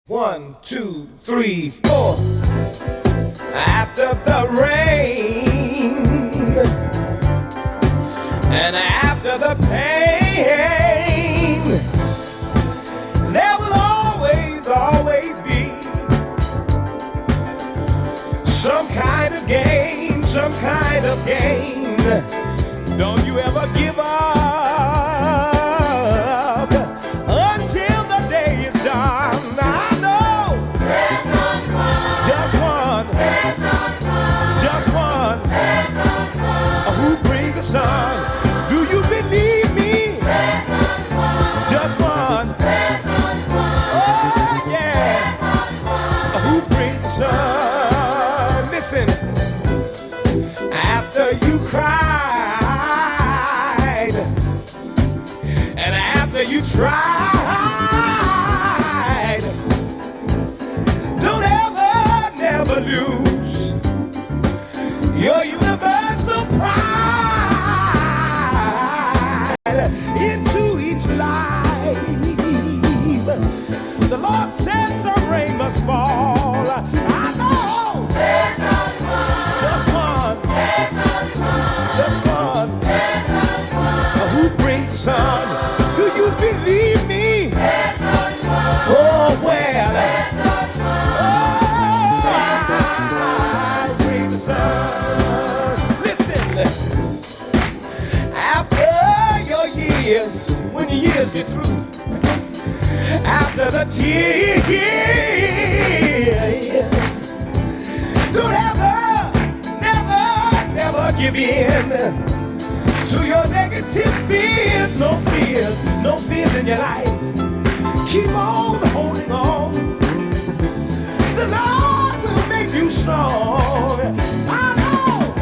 1, 2, 3, 4. After the rain and after the pain, there will always be some kind of gain, some kind of gain. Don't you ever give up until the day is done. I know just one who brings the sun. Do you believe me? Just one. Oh yeah, who brings the sun. Listen, after you cried and after you tried, don't never lose your universal pride into each life. The Lord said some rain must fall. I know just one who brings the sun. Do you believe me? Oh well, I bring the sun. Listen, after your years, when your years get through, after the tears, don't never give in to your negative fears. No fears in your life. Keep on holding on. The Lord will make you strong. I know.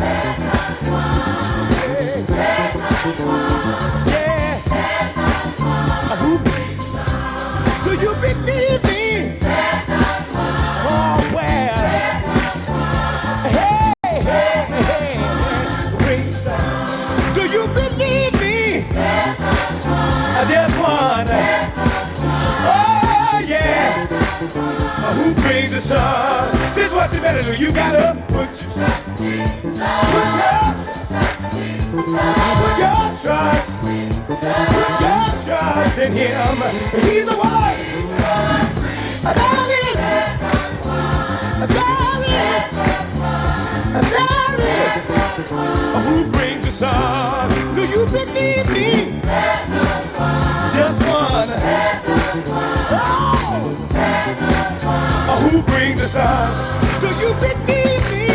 Yeah. Do you believe me? Oh well. Hey. Do you believe me? Just one. Oh yeah. Who brings the sun? This is what you better do. You gotta put your trust in Him. He's the one. There is. Who brings the sun? Do you believe me? Just one. Who brings the sun? Do you believe me?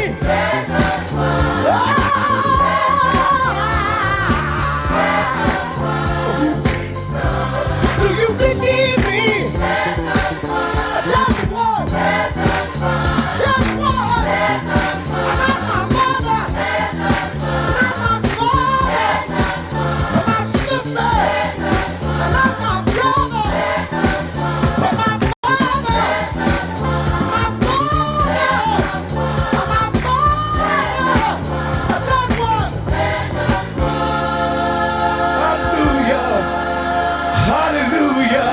Do you believe me? Just one. Just one. Not my mother, not my father, my sister, not my brother, but my father, my father, just one. Hallelujah, hallelujah,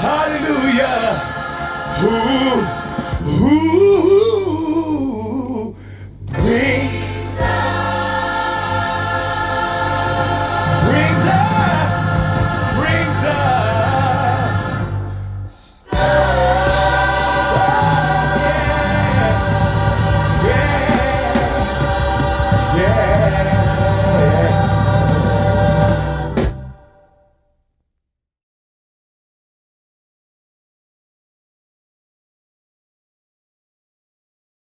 hallelujah. Ooh.